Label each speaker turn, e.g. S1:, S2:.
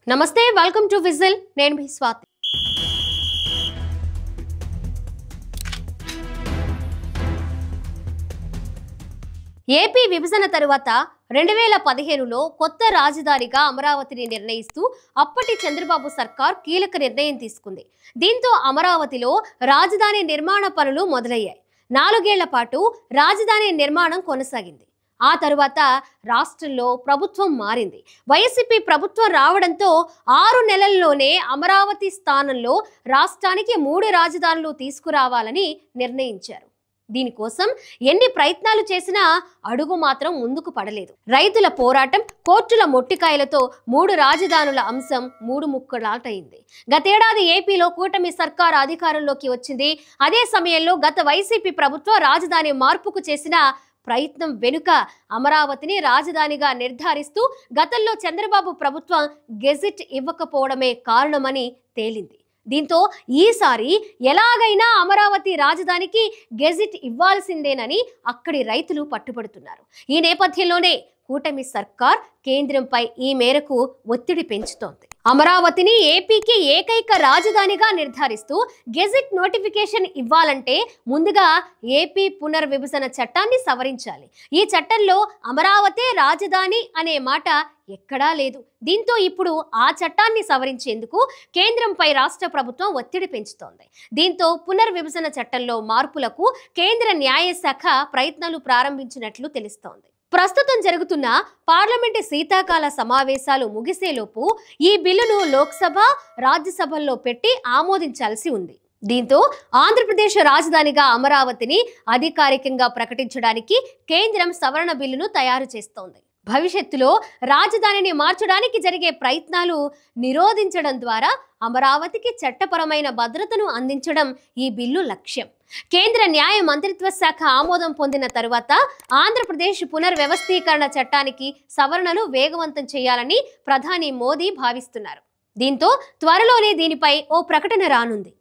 S1: నమస్తే, welcome to whistle. నేను మీ Swathi. AP విభజన తరువాత 2015లో కొత్త రాజధానిగా అమరావతిని నిర్ణయిస్తూ అప్పటి చంద్రబాబు సర్కార్ కీలక నిర్ణయం తీసుకుంది. దీంతో అమరావతిలో రాజధాని నిర్మాణ పనులు మొదలయ్యాయి. 4 ఏళ్ల పాటు రాజధాని నిర్మాణం కొనసాగింది. ఆ తరువాత రాష్ట్రంలో ప్రభుత్వం మారింది. వైసీపీ ప్రభుత్వం రావడంతో 6 నెలల్లోనే అమరావతి స్థానంలో రాష్ట్రానికి 3 రాజధానులు తీసుకురావాలని నిర్ణయించారు. దీనికోసం ఎన్ని ప్రయత్నాలు చేసినా అడుగు మాత్రం ముందుకు పడలేదు. రైతుల పోరాటం, కోర్టుల మొట్టికాయలతో 3 రాజధానుల అంశం 3 ముక్కలాటైంది. గతేడాది ఏపీలో కూటమి సర్కార్ అధికారంలోకి వచ్చింది. అదే సమయంలో గత వైసీపీ ప్రభుత్వం రాజధాని మార్పుకు చేసిన ప్రయత్నం వెనుక అమరావతిని రాజధానిగా నిర్ధారిస్తూ గతంలో చంద్రబాబు ప్రభుత్వం గెజిట్ ఇవ్వకపోవడమే కారణమని తేలింది. దీంతో ఈసారి ఎలాగైనా అమరావతి రాజధానికి గెజిట్ ఇవ్వాల్సిందేనని అక్కడి రైతులు పట్టుబడుతున్నారు. ఈ నేపథ్యంలోనే కూటమి సర్కార్ కేంద్రంపై ఈ మేరకు ఒత్తిడి పెంచుతోంది. అమరావతిని ఏపీకి ఏకైక రాజధానిగా నిర్ధారిస్తూ గెజిట్ నోటిఫికేషన్ ఇవ్వాలంటే ముందుగా ఏపీ పునర్విభజన చట్టాన్ని సవరించాలి. ఈ చట్టంలో అమరావతే రాజధాని అనే మాట ఎక్కడా లేదు. దీంతో ఇప్పుడు ఆ చట్టాన్ని సవరించేందుకు కేంద్రంపై రాష్ట్ర ప్రభుత్వం ఒత్తిడి పెంచుతోంది. దీంతో పునర్విభజన చట్టంలో మార్పులకు కేంద్ర న్యాయశాఖ ప్రయత్నాలు ప్రారంభించినట్లు తెలుస్తోంది. ప్రస్తుతం జరుగుతున్న పార్లమెంటు శీతాకాల సమావేశాలు ముగిసేలోపు ఈ బిల్లును లోక్సభ, రాజ్యసభల్లో పెట్టి ఆమోదించాల్సి ఉంది. దీంతో ఆంధ్రప్రదేశ్ రాజధానిగా అమరావతిని అధికారికంగా ప్రకటించడానికి కేంద్రం సవరణ బిల్లును తయారు చేస్తోంది. భవిష్యత్తులో రాజధానిని మార్చడానికి జరిగే ప్రయత్నాలు నిరోధించడం ద్వారా అమరావతికి చట్టపరమైన భద్రతను అందించడం ఈ బిల్లు లక్ష్యం. కేంద్ర న్యాయ మంత్రిత్వ శాఖ ఆమోదం పొందిన తరువాత ఆంధ్రప్రదేశ్ పునర్వ్యవస్థీకరణ చట్టానికి సవరణలు వేగవంతం చేయాలని ప్రధాని మోదీ భావిస్తున్నారు. దీంతో త్వరలోనే దీనిపై ఓ ప్రకటన రానుంది.